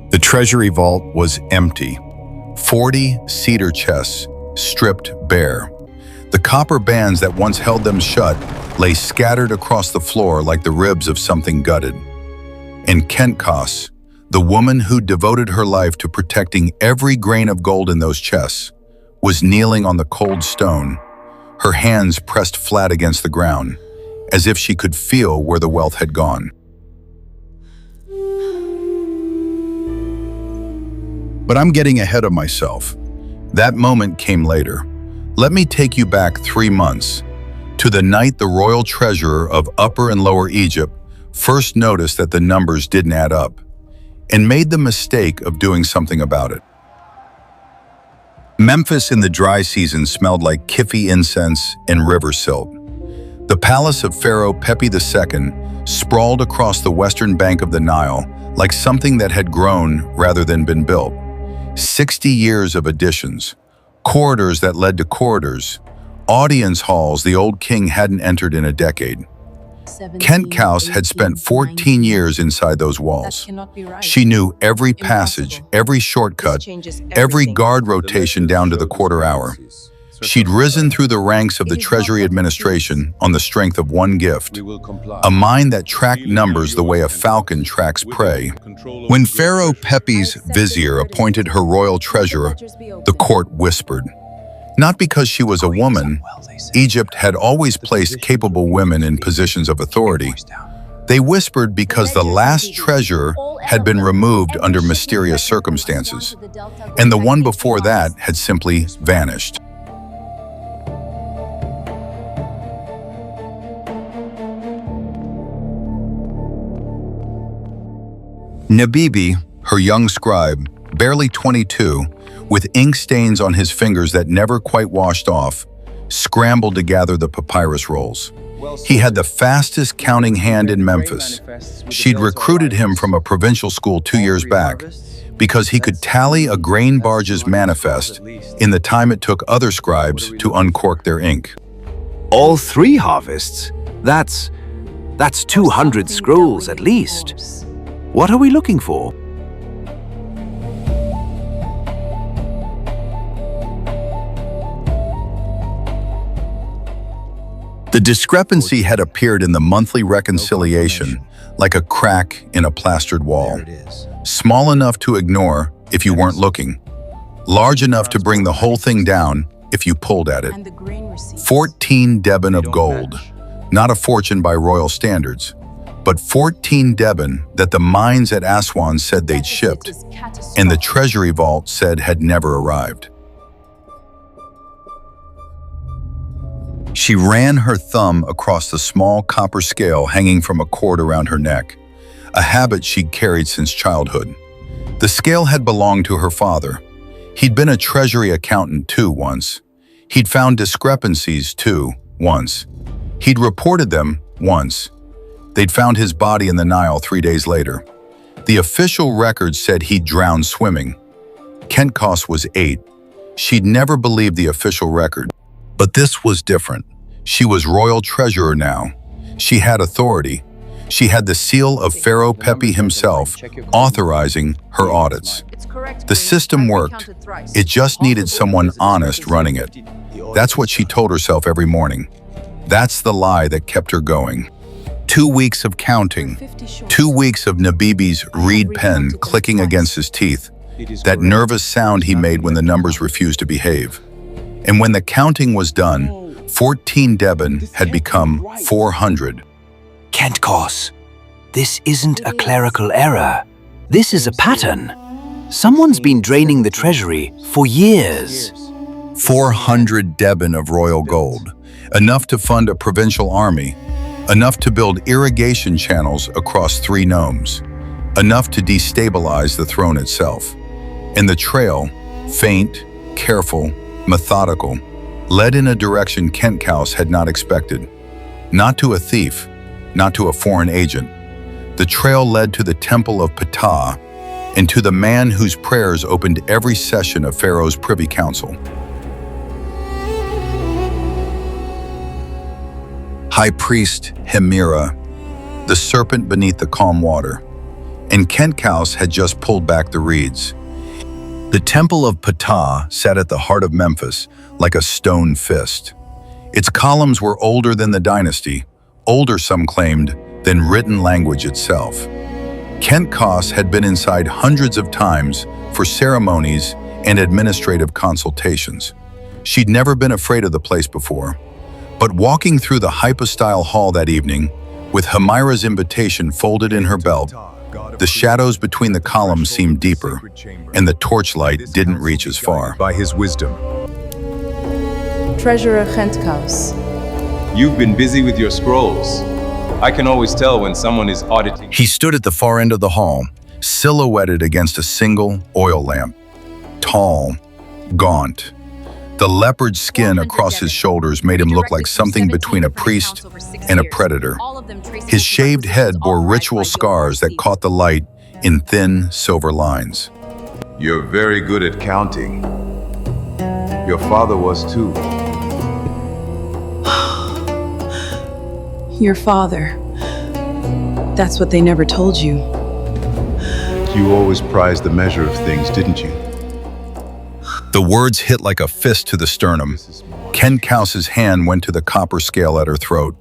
The treasury vault was empty. 40 cedar chests, stripped bare. The copper bands that once held them shut lay scattered across the floor like the ribs of something gutted. And Kentkos, the woman who devoted her life to protecting every grain of gold in those chests, was kneeling on the cold stone, her hands pressed flat against the ground, as if she could feel where the wealth had gone. But I'm getting ahead of myself. That moment came later. Let me take you back 3 months, to the night the royal treasurer of Upper and Lower Egypt first noticed that the numbers didn't add up, and made the mistake of doing something about it. Memphis in the dry season smelled like Kifi incense and river silt. The palace of Pharaoh Pepi II sprawled across the western bank of the Nile like something that had grown rather than been built. 60 years of additions, corridors that led to corridors, audience halls the old king hadn't entered in a decade. Kentkos had spent 14 years inside those walls. She knew every passage, every shortcut, every guard rotation down to the quarter hour. She'd risen through the ranks of the Treasury administration on the strength of one gift, a mind that tracked numbers the way a falcon tracks prey. When Pharaoh Pepi's vizier appointed her royal treasurer, the court whispered. Not because she was a woman, Egypt had always placed capable women in positions of authority. They whispered because the last treasurer had been removed under mysterious circumstances, and the one before that had simply vanished. Nubia, her young scribe, barely 22, with ink stains on his fingers that never quite washed off, scrambled to gather the papyrus rolls. He had the fastest counting hand in Memphis. She'd recruited him from a provincial school 2 years back because he could tally a grain barge's manifest in the time it took other scribes to uncork their ink. All 3 harvests? That's 200 scrolls at least. What are we looking for? The discrepancy had appeared in the monthly reconciliation like a crack in a plastered wall. Small enough to ignore if you weren't looking. Large enough to bring the whole thing down if you pulled at it. 14 deben of gold. Not a fortune by royal standards, but 14 deben that the mines at Aswan said they'd shipped, and the treasury vault said had never arrived. She ran her thumb across the small copper scale hanging from a cord around her neck, a habit she'd carried since childhood. The scale had belonged to her father. He'd been a treasury accountant too once. He'd found discrepancies too once. He'd reported them once. They'd found his body in the Nile 3 days later. The official record said he'd drowned swimming. Kentkos was 8. She'd never believed the official record. But this was different. She was royal treasurer now. She had authority. She had the seal of Pharaoh Pepi himself authorizing her audits. The system worked. It just needed someone honest running it. That's what she told herself every morning. That's the lie that kept her going. 2 weeks of counting. 2 weeks of Nubia's reed pen clicking against his teeth. That nervous sound he made when the numbers refused to behave. And when the counting was done, 14 deben had become 400. Kentkos, this isn't a clerical error. This is a pattern. Someone's been draining the treasury for years. 400 deben of royal gold, enough to fund a provincial army, enough to build irrigation channels across 3 nomes, enough to destabilize the throne itself. And the trail, faint, careful, methodical, led in a direction Kentkos had not expected. Not to a thief, not to a foreign agent. The trail led to the temple of Ptah and to the man whose prayers opened every session of Pharaoh's Privy Council. High Priest Hemira, the serpent beneath the calm water. and Kentkaus had just pulled back the reeds. The Temple of Ptah sat at the heart of Memphis like a stone fist. Its columns were older than the dynasty, older, some claimed, than written language itself. Kentkaus had been inside hundreds of times for ceremonies and administrative consultations. She'd never been afraid of the place before. But walking through the hypostyle hall that evening, with Hemira's invitation folded in her belt, the shadows between the columns seemed deeper, and the torchlight didn't reach as far. By his wisdom. Treasurer Kentkaus. You've been busy with your scrolls. I can always tell when someone is auditing. He stood at the far end of the hall, silhouetted against a single oil lamp. Tall, gaunt. The leopard skin across his shoulders made him look like something between a priest and a predator. His shaved head bore ritual scars that caught the light in thin silver lines. You're very good at counting. Your father was too. Your father. That's what they never told you. You always prized the measure of things, didn't you? The words hit like a fist to the sternum. Kentkaus's hand went to the copper scale at her throat.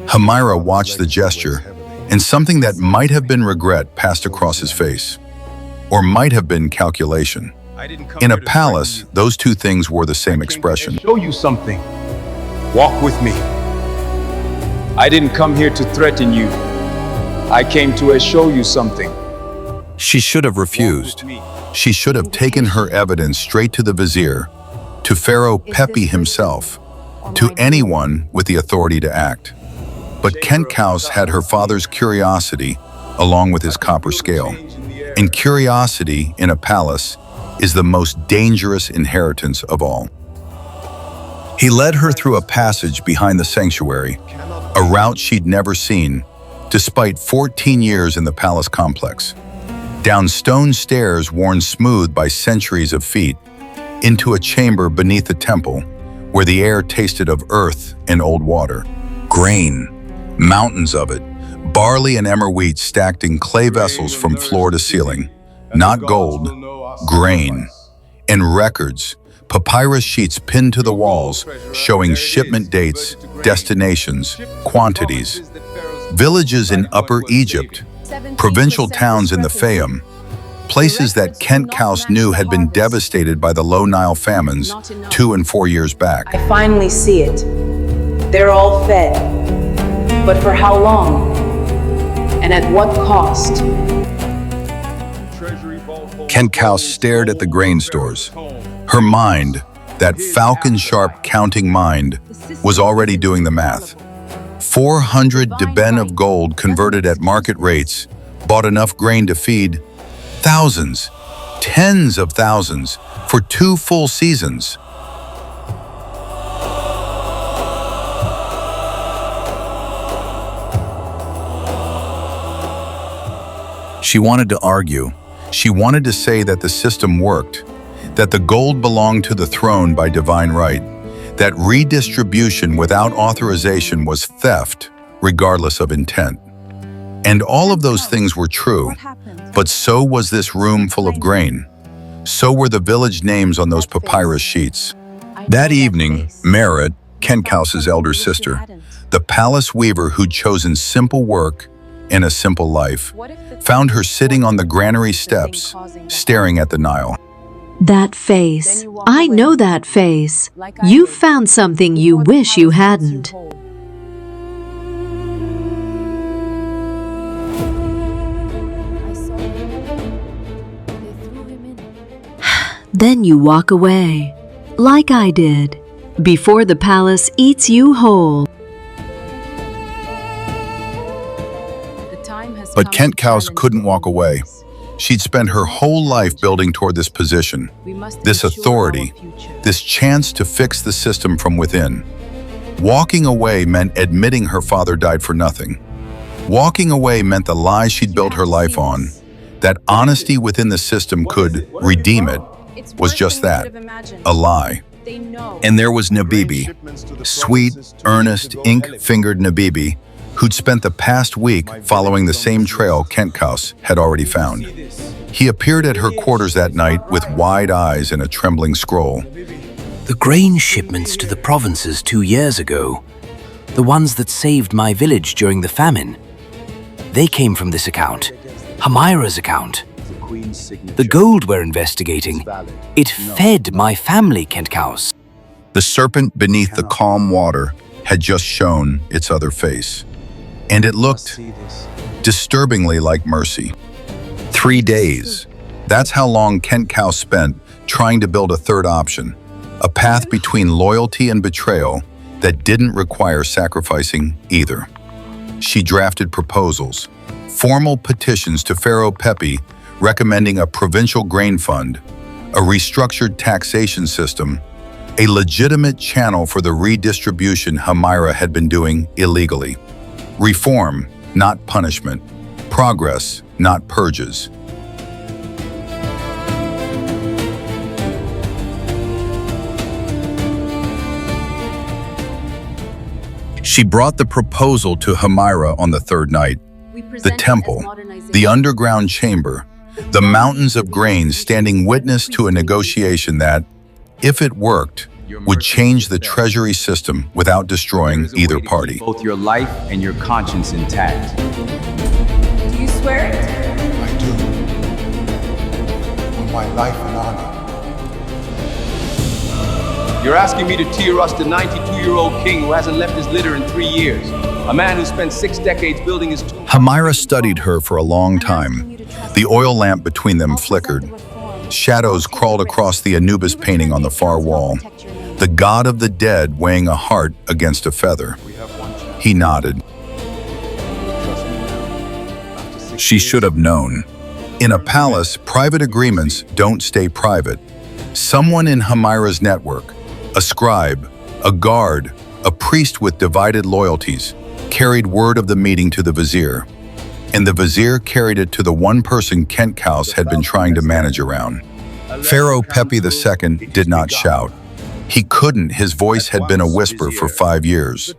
Hemira watched the gesture, and something that might have been regret passed across his face. Or might have been calculation. In a palace, those two things wore the same expression. Show you something. Walk with me. I didn't come here to threaten you. I came to show you something. She should have refused. She should have taken her evidence straight to the vizier, to Pharaoh Pepi himself, to anyone with the authority to act. But Kentkaus had her father's curiosity along with his copper scale. And curiosity in a palace is the most dangerous inheritance of all. He led her through a passage behind the sanctuary, a route she'd never seen, despite 14 years in the palace complex. Down stone stairs worn smooth by centuries of feet, into a chamber beneath the temple, where the air tasted of earth and old water. Grain, mountains of it, barley and emmer wheat stacked in clay vessels from floor to ceiling. Not gold, grain. And records, papyrus sheets pinned to the walls, showing shipment dates, destinations, quantities. Villages in Upper Egypt, provincial towns in the Fayum, places that Kentkaus knew had been devastated by the low Nile famines 2 and 4 years back. I finally see it. They're all fed. But for how long? And at what cost? Kentkaus stared at the grain stores. Her mind, that falcon-sharp counting mind, was already doing the math. 400 deben of gold converted at market rates bought enough grain to feed thousands, tens of thousands, for 2 full seasons. She wanted to argue. She wanted to say that the system worked, that the gold belonged to the throne by divine right, that redistribution without authorization was theft, regardless of intent. And all of those things were true, but so was this room full of grain. So were the village names on those papyrus sheets. That evening, Merit, Kentkaus's elder sister, the palace weaver who'd chosen simple work and a simple life, found her sitting on the granary steps, staring at the Nile. That face. I know that face. You found something you wish you hadn't. Then you walk away, like I did, before the palace eats you whole. But Kentkaus couldn't walk away. She'd spent her whole life building toward this position, this authority, this chance to fix the system from within. Walking away meant admitting her father died for nothing. Walking away meant the lie she'd built her life on, that honesty within the system could redeem it, was just that, a lie. And there was Nabibi, sweet, earnest, ink-fingered Nabibi, who'd spent the past week following the same trail Kentkaus had already found. He appeared at her quarters that night with wide eyes and a trembling scroll. The grain shipments to the provinces 2 years ago, the ones that saved my village during the famine, they came from this account, Hamira's account. The gold we're investigating, it fed my family, Kentkaus. The serpent beneath the calm water had just shown its other face, and it looked disturbingly like mercy. 3 days. That's how long Kentkaus spent trying to build a third option, a path between loyalty and betrayal that didn't require sacrificing either. She drafted proposals, formal petitions to Pharaoh Pepi recommending a provincial grain fund, a restructured taxation system, a legitimate channel for the redistribution Hamira had been doing illegally. Reform, not punishment. Progress, not purges. She brought the proposal to Hamira on the third night. The temple, the underground chamber, the mountains of grain standing witness to a negotiation that, if it worked, would change the treasury system without destroying either party. Both your life and your conscience intact. Do you swear it? I do. On my life and honor. You're asking me to tear us the 92-year-old king who hasn't left his litter in 3 years. A man who spent 6 decades building his tomb. Hamira studied her for a long time. The oil lamp between them flickered. Shadows crawled across the Anubis painting on the far wall. The god of the dead weighing a heart against a feather. He nodded. She should have known. In a palace, private agreements don't stay private. Someone in Hamira's network, a scribe, a guard, a priest with divided loyalties, carried word of the meeting to the vizier. And the vizier carried it to the one person Kentkaus had been trying to manage around. Pharaoh Pepi II did not shout. He couldn't, his voice had been a whisper for 5 years.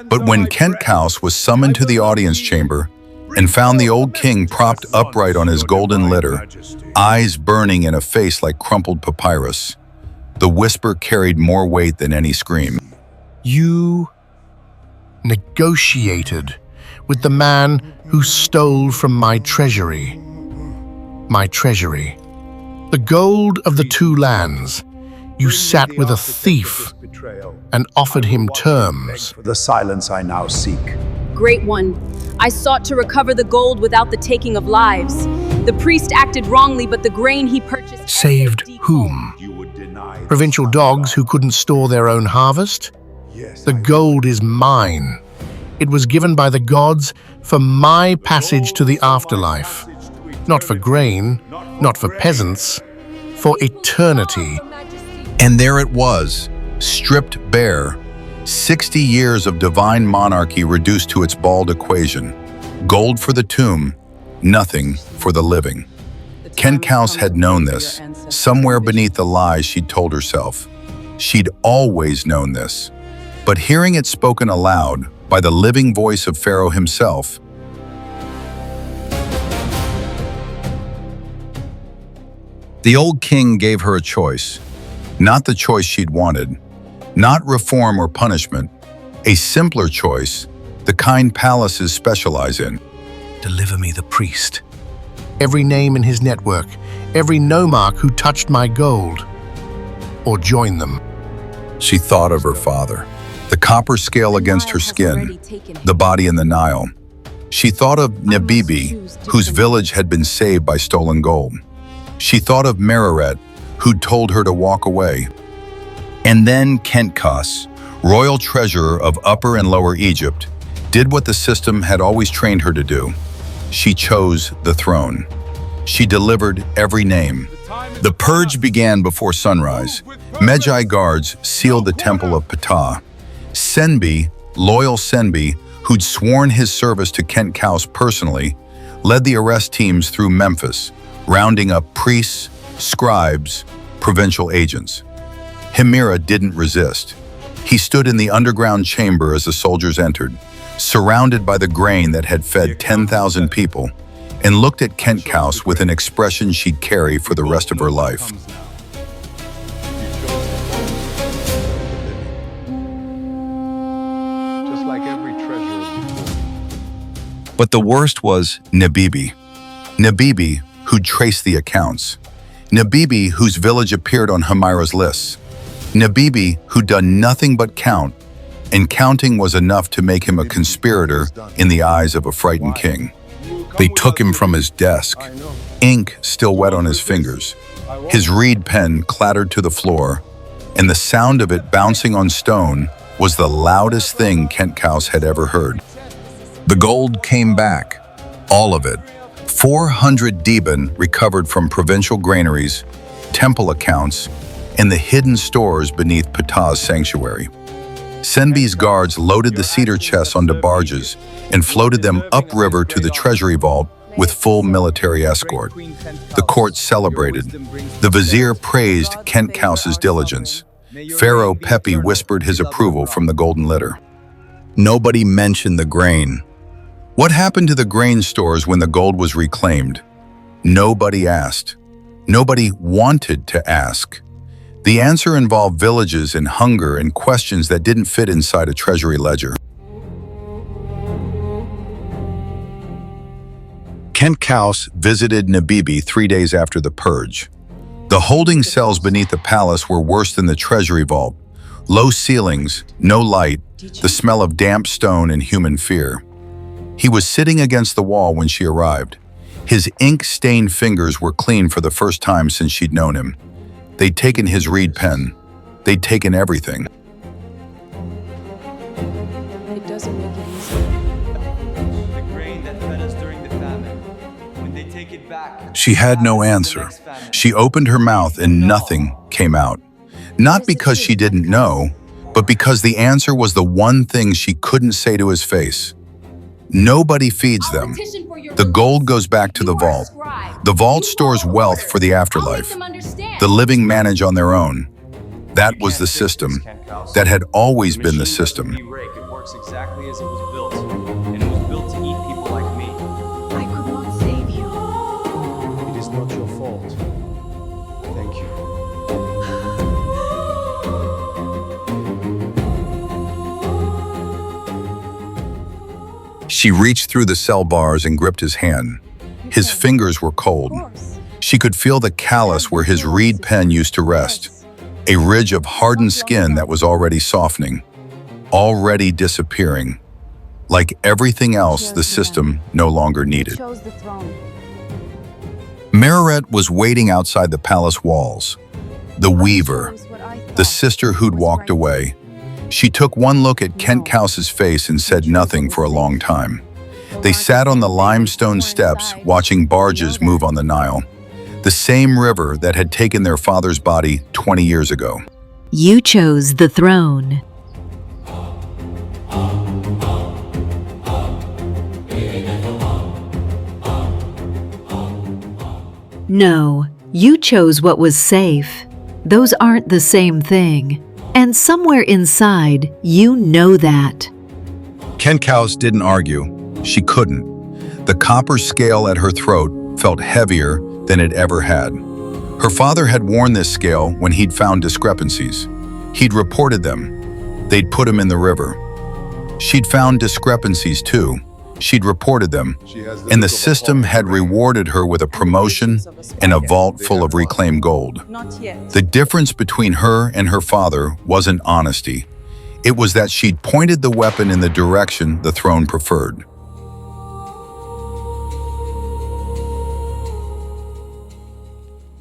But when Kentkaus was summoned to the audience chamber and found the old king propped upright on his golden litter, eyes burning in a face like crumpled papyrus, the whisper carried more weight than any scream. You negotiated with the man who stole from my treasury. My treasury. The gold of the 2 lands. You sat with a thief and offered him terms. For the silence I now seek. Great one, I sought to recover the gold without the taking of lives. The priest acted wrongly, but the grain he purchased... Saved whom? Provincial dogs who couldn't store their own harvest? The gold is mine. It was given by the gods for my passage to the afterlife. Not for grain, not for peasants, for eternity. And there it was, stripped bare, 60 years of divine monarchy reduced to its bald equation. Gold for the tomb, nothing for the living. Kentkaus had known this, somewhere beneath the lies she'd told herself. She'd always known this. But hearing it spoken aloud by the living voice of Pharaoh himself, the old king gave her a choice. Not the choice she'd wanted, not reform or punishment, a simpler choice, the kind palaces specialize in. Deliver me the priest. Every name in his network, every nomarch who touched my gold, or join them. She thought of her father, the copper scale against her skin, the body in the Nile. She thought of Nubia, whose village had been saved by stolen gold. She thought of Mereret, who'd told her to walk away. And then Kentkaus, royal treasurer of Upper and Lower Egypt, did what the system had always trained her to do. She chose the throne. She delivered every name. The purge began before sunrise. Magi guards sealed the temple of Ptah. Senbi, loyal Senbi, who'd sworn his service to Kentkaus personally, led the arrest teams through Memphis, rounding up priests, scribes, provincial agents. Hamira didn't resist. He stood in the underground chamber as the soldiers entered, surrounded by the grain that had fed 10,000 people, and looked at Kentkaus with an expression she'd carry for the rest of her life. Just like every treasure before. But the worst was Nabibi. Nabibi, who'd traced the accounts. Nabibi, whose village appeared on Hamira's lists. Nabibi, who'd done nothing but count, and counting was enough to make him a conspirator in the eyes of a frightened king. They took him from his desk, ink still wet on his fingers. His reed pen clattered to the floor, and the sound of it bouncing on stone was the loudest thing Kentkaus had ever heard. The gold came back, all of it. 400 Deben recovered from provincial granaries, temple accounts, and the hidden stores beneath Ptah's sanctuary. Senbi's guards loaded the cedar chests onto barges and floated them upriver to the treasury vault with full military escort. The court celebrated. The vizier praised Kentkaus's diligence. Pharaoh Pepi whispered his approval from the golden litter. Nobody mentioned the grain. What happened to the grain stores when the gold was reclaimed? Nobody asked. Nobody wanted to ask. The answer involved villages and hunger and questions that didn't fit inside a treasury ledger. Kentkaus visited Nabibi 3 days after the purge. The holding cells beneath the palace were worse than the treasury vault. Low ceilings, no light, the smell of damp stone and human fear. He was sitting against the wall when she arrived. His ink-stained fingers were clean for the first time since she'd known him. They'd taken his reed pen. They'd taken everything. It doesn't make it easy. The grain that fed us during the famine. When they take it back. She had no answer. She opened her mouth and nothing came out. Not because she didn't know, but because the answer was the one thing she couldn't say to his face. Nobody feeds them. The gold goes back to the vault. The vault stores wealth for the afterlife. The living manage on their own. That was the system. That had always been the system. It works exactly as it was built, and it was built to eat people like me. I could not save you. It is not your fault. Thank you. She reached through the cell bars and gripped his hand. His fingers were cold. She could feel the callus where his reed pen used to rest, a ridge of hardened skin that was already softening, already disappearing. Like everything else the system no longer needed. Mereret was waiting outside the palace walls. The weaver, the sister who'd walked away. She took one look at Kentkaus's face and said nothing for a long time. They sat on the limestone steps watching barges move on the Nile, the same river that had taken their father's body 20 years ago. You chose the throne. No, you chose what was safe. Those aren't the same thing. And somewhere inside, you know that. Kentkaus didn't argue. She couldn't. The copper scale at her throat felt heavier than it ever had. Her father had worn this scale when he'd found discrepancies. He'd reported them. They'd put him in the river. She'd found discrepancies too. She'd reported them. And the system had rewarded her with a promotion and a vault full of reclaimed gold. The difference between her and her father wasn't honesty. It was that she'd pointed the weapon in the direction the throne preferred.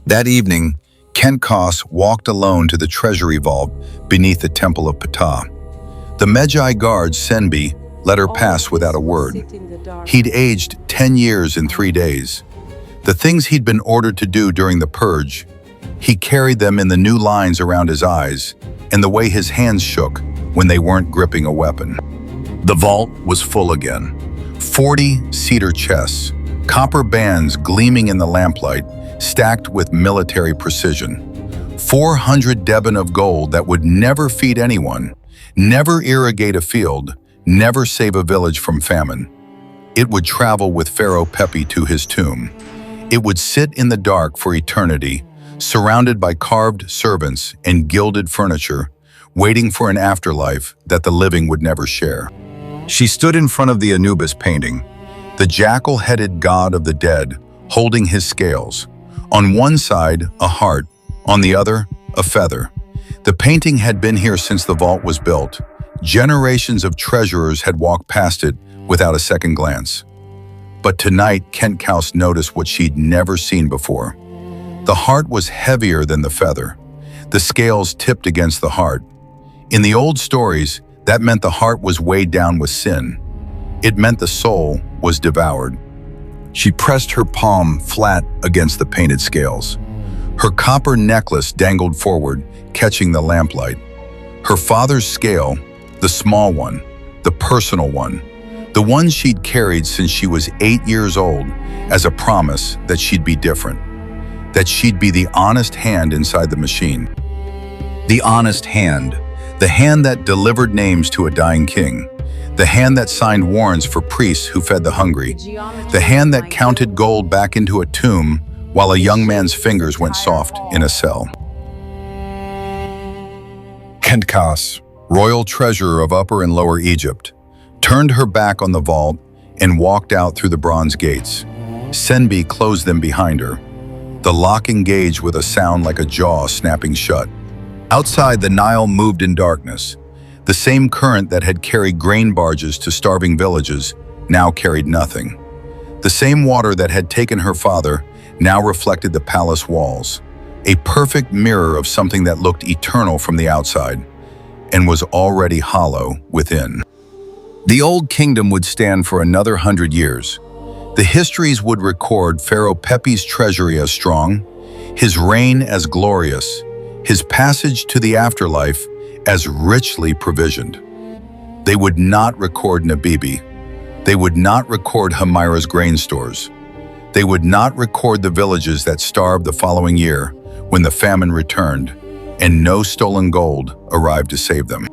That evening, Kentkaus walked alone to the treasury vault beneath the temple of Ptah. The Magi guard, Senbi, let her pass without a word. He'd aged 10 years in 3 days. The things he'd been ordered to do during the purge, he carried them in the new lines around his eyes and the way his hands shook when they weren't gripping a weapon. The vault was full again. 40 cedar chests, copper bands gleaming in the lamplight, stacked with military precision. 400 Deben of gold that would never feed anyone, never irrigate a field, never save a village from famine. It would travel with Pharaoh Pepi to his tomb. It would sit in the dark for eternity, surrounded by carved servants and gilded furniture, waiting for an afterlife that the living would never share. She stood in front of the Anubis painting, the jackal-headed god of the dead, holding his scales. On one side, a heart, on the other, a feather. The painting had been here since the vault was built. Generations of treasurers had walked past it without a second glance. But tonight, Kent Kaus noticed what she'd never seen before. The heart was heavier than the feather. The scales tipped against the heart. In the old stories, that meant the heart was weighed down with sin. It meant the soul was devoured. She pressed her palm flat against the painted scales. Her copper necklace dangled forward, catching the lamplight. Her father's scale, the small one, the personal one, the one she'd carried since she was 8 years old, as a promise that she'd be different, that she'd be the honest hand inside the machine. The honest hand, the hand that delivered names to a dying king, the hand that signed warrants for priests who fed the hungry, the hand that counted gold back into a tomb while a young man's fingers went soft in a cell. Kent Kaus, royal treasurer of Upper and Lower Egypt, turned her back on the vault and walked out through the bronze gates. Senbi closed them behind her. The lock engaged with a sound like a jaw snapping shut. Outside, the Nile moved in darkness. The same current that had carried grain barges to starving villages now carried nothing. The same water that had taken her father now reflected the palace walls, a perfect mirror of something that looked eternal from the outside and was already hollow within. The old kingdom would stand for another 100 years. The histories would record Pharaoh Pepi's treasury as strong, his reign as glorious, his passage to the afterlife as richly provisioned. They would not record Nubia. They would not record Hamira's grain stores. They would not record the villages that starved the following year when the famine returned and no stolen gold arrived to save them.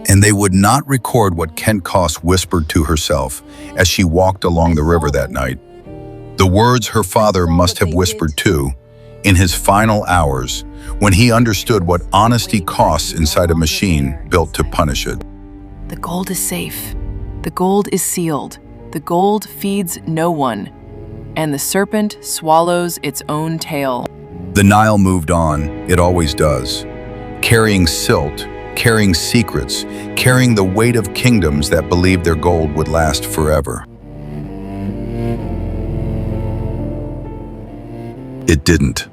And they would not record what Kent Kaus whispered to herself as she walked along the river that night. The words her father must have whispered too, in his final hours, when he understood what honesty costs inside a machine built to punish it. The gold is safe. The gold is sealed. The gold feeds no one. And the serpent swallows its own tail. The Nile moved on, it always does, carrying silt, carrying secrets, carrying the weight of kingdoms that believed their gold would last forever. It didn't.